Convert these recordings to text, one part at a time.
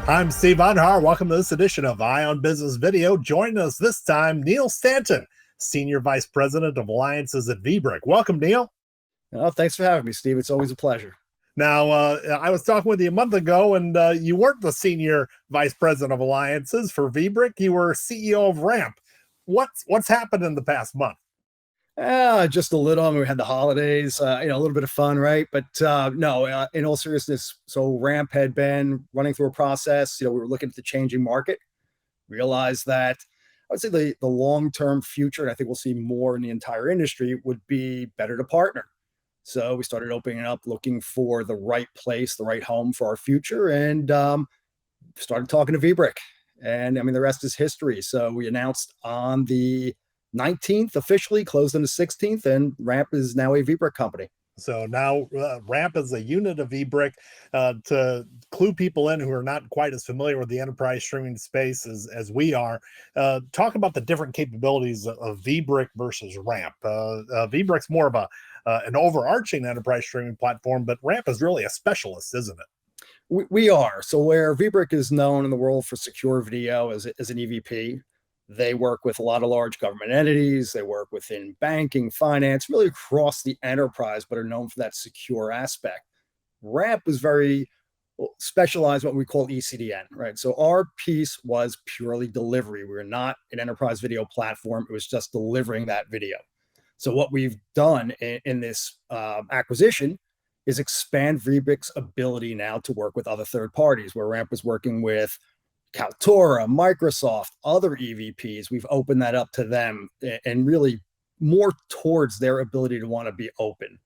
I'm Steve Unhar. Welcome to this edition of Eye on Business Video. Joining us this time, Neal Stanton, Senior Vice President of Alliances at Vbrick. Welcome, Neal. Oh, thanks for having me, Steve. It's always a pleasure. Now, I was talking with you a month ago, and you weren't the Senior Vice President of Alliances for Vbrick. You were CEO of Ramp. What's happened in the past month? Just a little. I mean, we had the holidays, a little bit of fun, right? But no, in all seriousness, so Ramp had been running through a process. We were looking at the changing market, realized that I would say the long-term future, and I think we'll see more in the entire industry, would be better to partner. So we started opening up, looking for the right place, the right home for our future, and started talking to Vbrick. And I mean, the rest is history. So we announced on the 19th, officially closed on the 16th, and Ramp is now a Vbrick company. So now Ramp is a unit of Vbrick. To clue people in who are not quite as familiar with the enterprise streaming space as we are, talk about the different capabilities of Vbrick versus Ramp. Vbrick's more of an overarching enterprise streaming platform, but Ramp is really a specialist, isn't it? We are. So where Vbrick is known in the world for secure video as an EVP, they work with a lot of large government entities. They work within banking, finance, really across the enterprise, but are known for that secure aspect. Ramp is very specialized, what we call ECDN, right? So our piece was purely delivery. We were not an enterprise video platform. It was just delivering that video. So what we've done in this acquisition is expand Vbrick's ability now to work with other third parties, where Ramp was working with Kaltura, Microsoft, other EVPs. We've opened that up to them and really more towards their ability to want to be open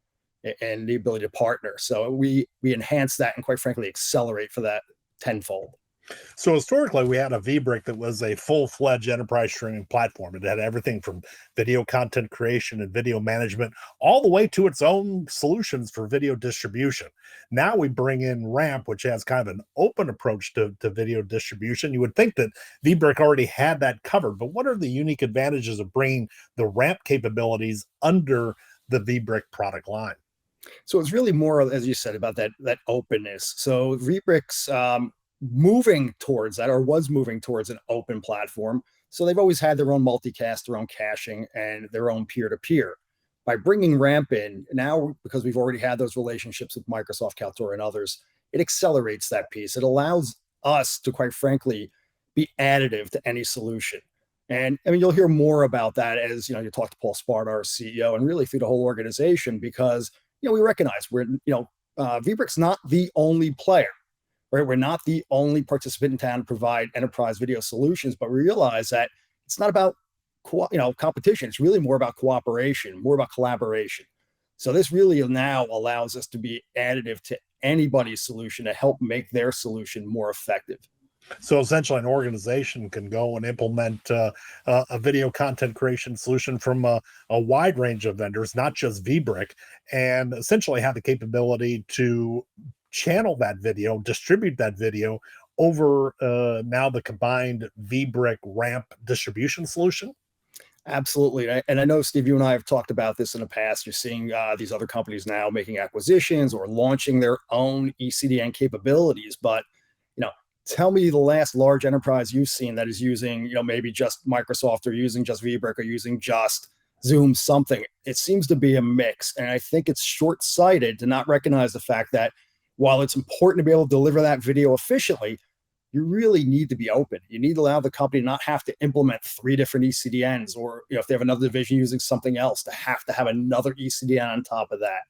and the ability to partner. So we enhance that and, quite frankly, accelerate for that tenfold. So historically, we had a Vbrick that was a full-fledged enterprise streaming platform. It had everything from video content creation and video management all the way to its own solutions for video distribution. Now we bring in Ramp, which has kind of an open approach to video distribution. You would think that Vbrick already had that covered, but what are the unique advantages of bringing the Ramp capabilities under the Vbrick product line? So it's really more, as you said, about that openness. So Vbrick's moving towards that, or was moving towards an open platform. So they've always had their own multicast, their own caching, and their own peer-to-peer. By bringing Ramp in now, because we've already had those relationships with Microsoft, Kaltura, and others, it accelerates that piece. It allows us to, quite frankly, be additive to any solution. And I mean, you'll hear more about that as you talk to Paul Sparta, our CEO, and really through the whole organization, because we recognize Vbrick's not the only player. Right? We're not the only participant in town to provide enterprise video solutions, but we realize that it's not about competition. It's really more about cooperation, more about collaboration. So this really now allows us to be additive to anybody's solution to help make their solution more effective. So essentially, an organization can go and implement a video content creation solution from a wide range of vendors, not just Vbrick, and essentially have the capability to channel that video, distribute that video over now the combined Vbrick Ramp distribution solution? Absolutely. And I know, Steve, you and I have talked about this in the past. You're seeing these other companies now making acquisitions or launching their own ECDN capabilities. But, tell me the last large enterprise you've seen that is using, maybe just Microsoft or using just Vbrick or using just Zoom something. It seems to be a mix. And I think it's short-sighted to not recognize the fact that while it's important to be able to deliver that video efficiently, you really need to be open. You need to allow the company to not have to implement 3 different ECDNs, or if they have another division using something else, to have another ECDN on top of that.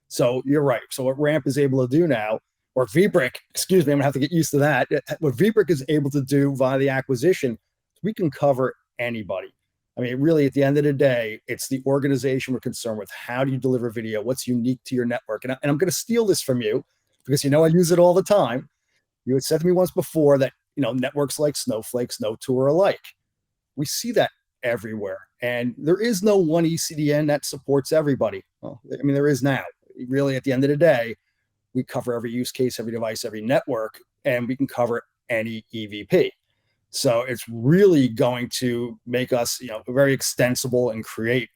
So you're right. So what Ramp is able to do now, or Vbrick, excuse me, I'm gonna have to get used to that. What Vbrick is able to do via the acquisition, we can cover anybody. I mean, really, at the end of the day, it's the organization we're concerned with. How do you deliver video? What's unique to your network? And I'm going to steal this from you because I use it all the time. You had said to me once before that networks like Snowflake, Snow2 are alike. We see that everywhere, and there is no one ECDN that supports everybody. Well, I mean, there is now. Really, at the end of the day, we cover every use case, every device, every network, and we can cover any EVP. So it's really going to make us, very extensible and create.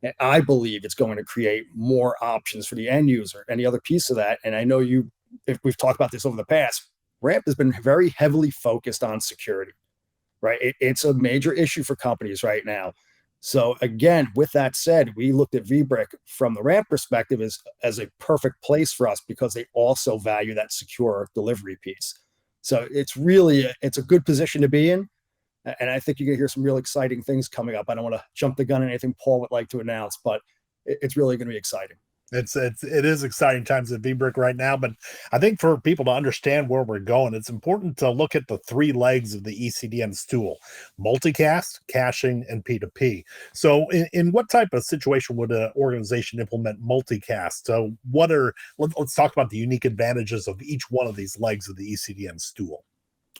And I believe it's going to create more options for the end user. Any other piece of that, and I know if we've talked about this over the past, Ramp has been very heavily focused on security, right? It's a major issue for companies right now. So again, with that said, we looked at Vbrick from the Ramp perspective as a perfect place for us because they also value that secure delivery piece. So it's a good position to be in. And I think you're going to hear some real exciting things coming up. I don't want to jump the gun on anything Paul would like to announce, but it's really going to be exciting. It is exciting times at Vbrick right now, but I think for people to understand where we're going, it's important to look at the three legs of the ECDN stool: multicast, caching, and P2P. So, in what type of situation would an organization implement multicast? So, let's talk about the unique advantages of each one of these legs of the ECDN stool.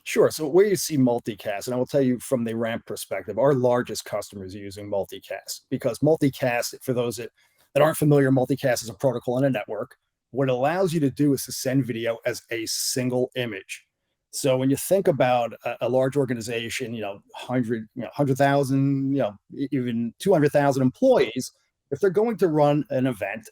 Sure. So where you see multicast, and I will tell you from the Ramp perspective, our largest customers are using multicast because multicast, for those that aren't familiar, multicast is a protocol in a network. What it allows you to do is to send video as a single image. So when you think about a large organization, 100,000, even 200,000 employees, if they're going to run an event,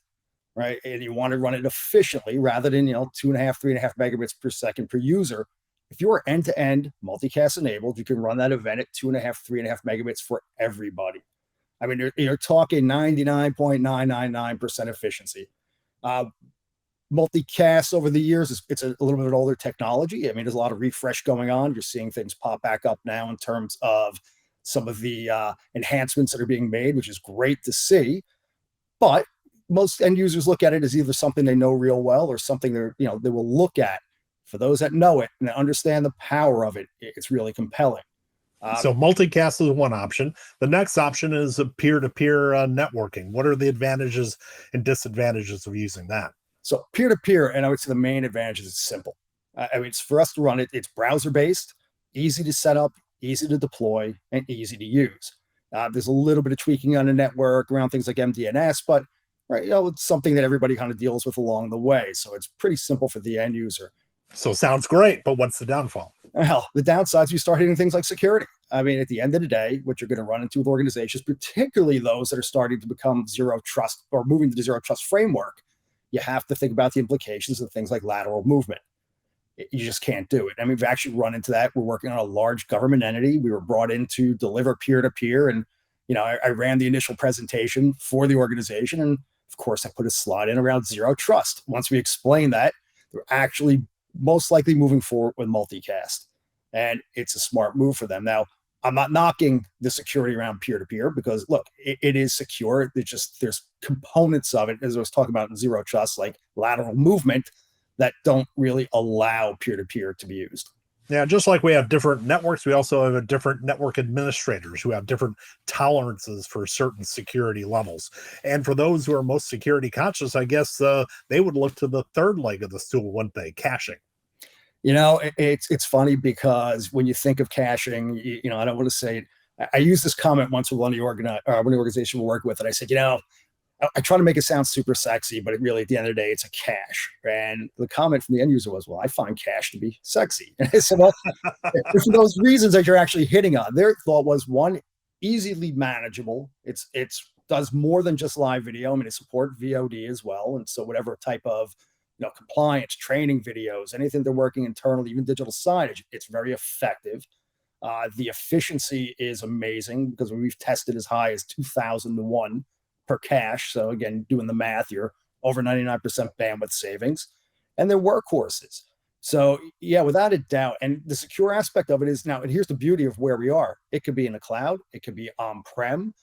right, and you want to run it efficiently rather than, 2.5, 3.5 megabits per second per user, if you're end-to-end multicast enabled, you can run that event at 2.5, 3.5 megabits for everybody. I mean, you're talking 99.999% efficiency. Multicast over the years, it's a little bit of an older technology. I mean, there's a lot of refresh going on. You're seeing things pop back up now in terms of some of the enhancements that are being made, which is great to see. But most end users look at it as either something they know real well or something they will look at. For those that know it and understand the power of it, it's really compelling. So multicast is one option. The next option is a peer-to-peer networking. What are the advantages and disadvantages of using that? So peer-to-peer, and I would say the main advantage is it's simple. I mean, it's for us to run it. It's browser-based, easy to set up, easy to deploy, and easy to use. There's a little bit of tweaking on the network around things like MDNS, but right, it's something that everybody kind of deals with along the way. So it's pretty simple for the end user. So sounds great, but what's the downfall? Well, the downsides, you start hitting things like security. I mean, at the end of the day, what you're going to run into with organizations, particularly those that are starting to become zero trust or moving to the zero trust framework, you have to think about the implications of things like lateral movement. You just can't do it. I mean, we've actually run into that. We're working on a large government entity. We were brought in to deliver peer-to-peer, and I ran the initial presentation for the organization, and of course, I put a slide in around zero trust. Once we explained that, they're actually most likely moving forward with multicast, and it's a smart move for them. Now, I'm not knocking the security around peer-to-peer because look, it is secure. There's components of it, as I was talking about in zero trust, like lateral movement, that don't really allow peer-to-peer to be used. Yeah, just like we have different networks, we also have a different network administrators who have different tolerances for certain security levels. And for those who are most security conscious, I guess they would look to the third leg of the stool, wouldn't they? Caching. It's funny because when you think of caching, I don't want to say it. I used this comment once with one of the organization we work with, and I said, I try to make it sound super sexy, but really at the end of the day, it's a cache. And the comment from the end user was, well, I find cache to be sexy. And I said, well, for those reasons that you're actually hitting on, their thought was, one, easily manageable. It's does more than just live video. I mean, it supports VOD as well. And so whatever type of compliance, training videos, anything they're working internally, even digital signage, it's very effective. The efficiency is amazing because we've tested as high as 2,000 to 1 per cache. So again, doing the math, you're over 99% bandwidth savings, and they're workhorses. So yeah, without a doubt. And the secure aspect of it is now, and here's the beauty of where we are. It could be in the cloud. It could be on-prem.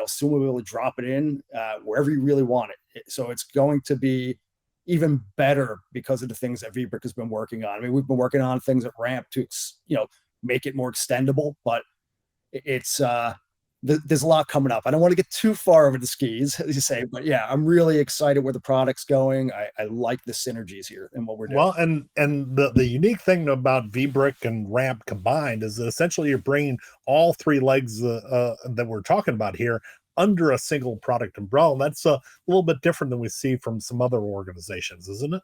Soon we'll be able to drop it in wherever you really want it. So it's going to be even better because of the things that Vbrick has been working on. I mean, we've been working on things at Ramp to, make it more extendable, but it's, there's a lot coming up. I don't want to get too far over the skis, as you say, but yeah, I'm really excited where the product's going. I like the synergies here and what we're doing. Well, and the unique thing about Vbrick and Ramp combined is that essentially you're bringing all three legs that we're talking about here under a single product umbrella. And that's a little bit different than we see from some other organizations, isn't it?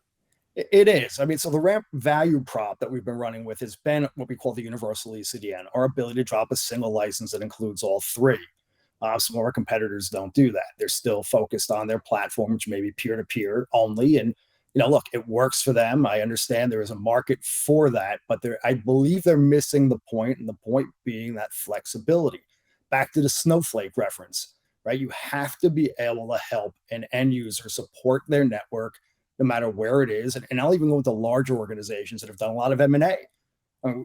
It is. I mean, so the Ramp value prop that we've been running with has been what we call the universal ECDN, our ability to drop a single license that includes all three. Some of our competitors don't do that. They're still focused on their platform, which may be peer-to-peer only. And look, it works for them. I understand there is a market for that, but I believe they're missing the point, and the point being that flexibility. Back to the snowflake reference, right? You have to be able to help an end user support their network no matter where it is. And I'll even go with the larger organizations that have done a lot of M&A.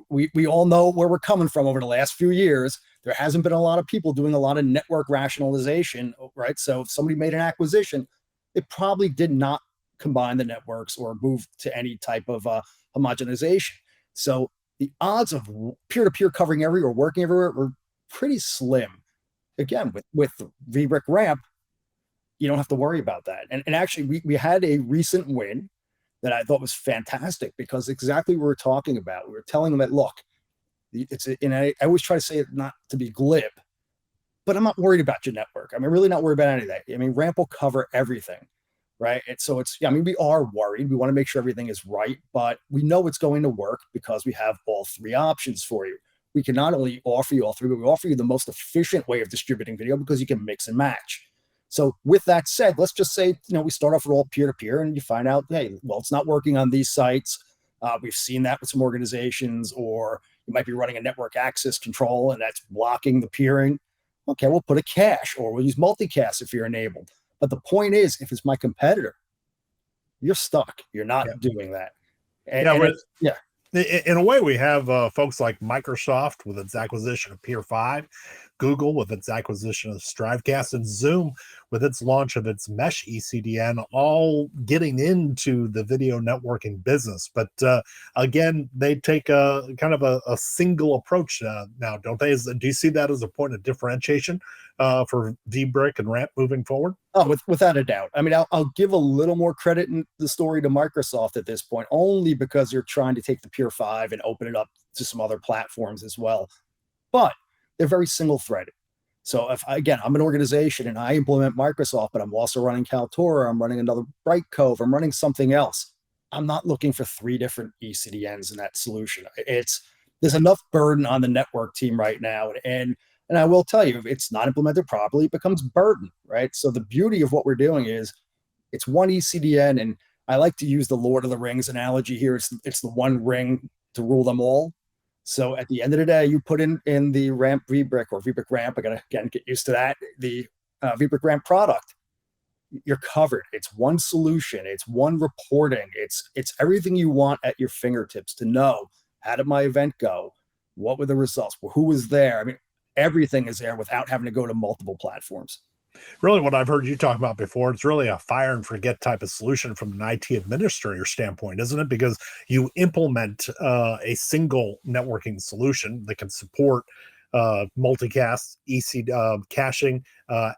We all know where we're coming from over the last few years. There hasn't been a lot of people doing a lot of network rationalization, right? So if somebody made an acquisition, it probably did not combine the networks or move to any type of homogenization. So the odds of peer-to-peer covering or working everywhere were pretty slim. Again, with the Vbrick ramp, you don't have to worry about that. And actually, we had a recent win that I thought was fantastic, because exactly what we were talking about. We were telling them that, look, and I always try to say it not to be glib, but I'm not worried about your network. I'm really not worried about any of that. I mean, ramp will cover everything, right? And so we are worried. We want to make sure everything is right, but we know it's going to work because we have all three options for you. We can not only offer you all three, but we offer you the most efficient way of distributing video, because you can mix and match. So with that said, let's just say, we start off with all peer-to-peer, and you find out, hey, well, it's not working on these sites. We've seen that with some organizations, or you might be running a network access control and that's blocking the peering. Okay, we'll put a cache, or we'll use multicast if you're enabled. But the point is, if it's my competitor, you're stuck. You're not doing that. In a way, we have folks like Microsoft with its acquisition of Peer 5, Google with its acquisition of Strivecast, and Zoom with its launch of its mesh ECDN, all getting into the video networking business. But again, they take a kind of a single approach now, don't they? Do you see that as a point of differentiation for Vbrick and Ramp moving forward? Oh, without a doubt. I mean, I'll give a little more credit in the story to Microsoft at this point, only because you're trying to take the Peer 5 and open it up to some other platforms as well. But they're very single-threaded. So if, again, I'm an organization and I implement Microsoft, but I'm also running Kaltura, I'm running another Brightcove, I'm running something else, I'm not looking for 3 different ECDNs in that solution. There's enough burden on the network team right now. And I will tell you, if it's not implemented properly, it becomes burden, right? So the beauty of what we're doing is it's one ECDN, and I like to use the Lord of the Rings analogy here. It's the one ring to rule them all. So at the end of the day, you put in the Ramp Vbrick or Vbrick Ramp, I gotta, again, get used to that, the Vbrick Ramp product, you're covered. It's one solution. It's one reporting. It's everything you want at your fingertips to know. How did my event go? What were the results? Who was there? I mean, everything is there without having to go to multiple platforms. Really, what I've heard you talk about before, it's really a fire and forget type of solution from an IT administrator standpoint, isn't it? Because you implement a single networking solution that can support multicast, caching,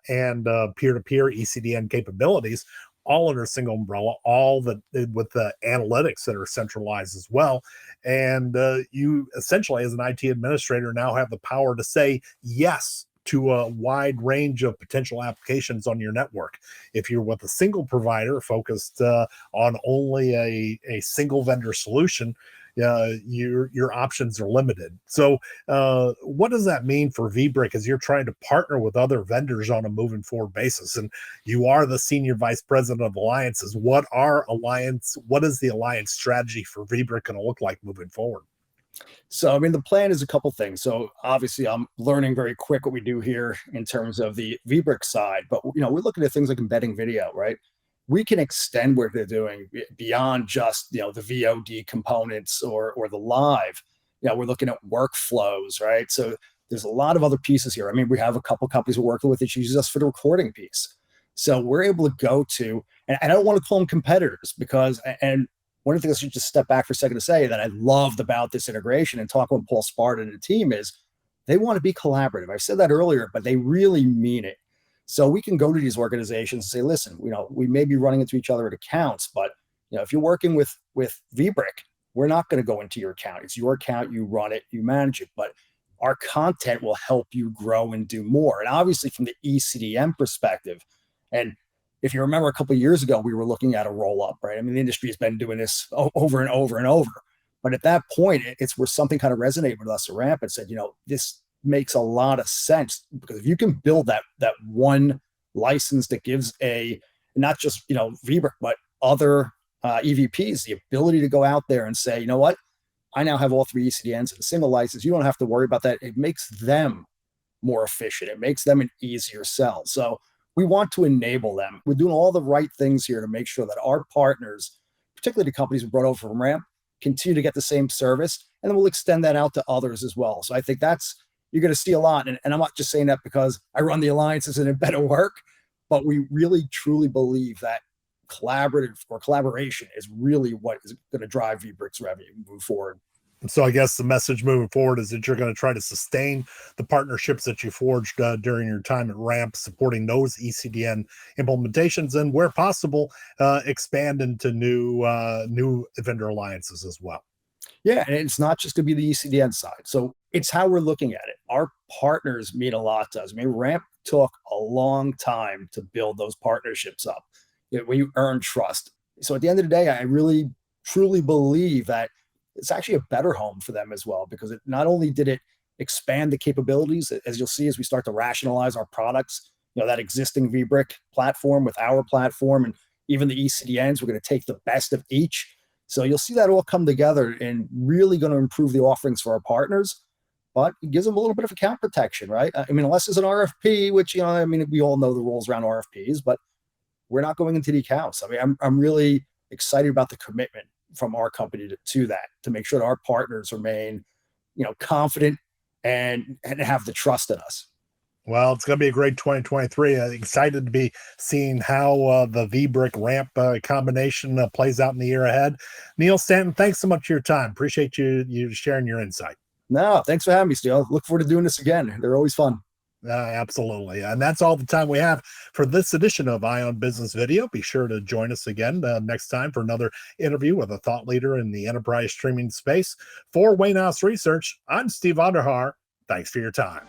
and peer-to-peer ECDN capabilities, all under a single umbrella, all with the analytics that are centralized as well. And you essentially, as an IT administrator, now have the power to say yes to a wide range of potential applications on your network. If you're with a single provider focused on only a single vendor solution, your options are limited. So what does that mean for Vbrick as you're trying to partner with other vendors on a moving forward basis? And you are the senior vice president of alliances. What is the alliance strategy for Vbrick going to look like moving forward? So, I mean, the plan is a couple things. So obviously I'm learning very quick what we do here in terms of the Vbrick side, but we're looking at things like embedding video, right? We can extend what they're doing beyond just, the VOD components or the live. We're looking at workflows, right? So there's a lot of other pieces here. I mean, we have a couple companies we're working with that use us for the recording piece. So we're able to go to, and I don't want to call them competitors and one of the things I should just step back for a second to say that I loved about this integration and talking with Paul Sparta and the team is they want to be collaborative. I said that earlier, but they really mean it. So we can go to these organizations and say, listen, we may be running into each other at accounts, but if you're working with Vbrick, we're not going to go into your account. It's your account, you run it, you manage it, but our content will help you grow and do more. And obviously from the ECDM perspective, and if you remember a couple of years ago, we were looking at a roll up, right? I mean, the industry has been doing this over and over and over. But at that point, it's where something kind of resonated with us at Ramp and said, this makes a lot of sense, because if you can build that one license that gives not just, Vbrick, but other EVPs the ability to go out there and say, you know what, I now have all 3 ECDNs in a single license. You don't have to worry about that. It makes them more efficient. It makes them an easier sell. So we want to enable them. We're doing all the right things here to make sure that our partners, particularly the companies we brought over from Ramp, continue to get the same service, and then we'll extend that out to others as well. So I think you're going to see a lot. And I'm not just saying that because I run the alliances and it better work, but we really truly believe that collaboration is really what is going to drive Vbrick's revenue moving forward. So I guess the message moving forward is that you're going to try to sustain the partnerships that you forged during your time at Ramp, supporting those ECDN implementations, and where possible, expand into new vendor alliances as well. Yeah, and it's not just to be the ECDN side. So it's how we're looking at it. Our partners mean a lot to us. I mean, Ramp took a long time to build those partnerships up. We earn trust. So at the end of the day, I really truly believe that it's actually a better home for them as well, because it not only did it expand the capabilities, as you'll see as we start to rationalize our products, that existing Vbrick platform with our platform and even the ECDNs, we're going to take the best of each. So you'll see that all come together and really going to improve the offerings for our partners, but it gives them a little bit of account protection, right? I mean, unless it's an RFP, which, we all know the rules around RFPs, but we're not going into the accounts. I mean, I'm really excited about the commitment from our company to that, to make sure that our partners remain, confident and have the trust in us. Well, it's going to be a great 2023. Excited to be seeing how the Vbrick Ramp combination plays out in the year ahead. Neal Stanton, thanks so much for your time. Appreciate you sharing your insight. No, thanks for having me, Steve. Look forward to doing this again. They're always fun. Absolutely. And that's all the time we have for this edition of Eye on Business Video. Be sure to join us again next time for another interview with a thought leader in the enterprise streaming space. For Wayne House Research, I'm Steve Onderhaar. Thanks for your time.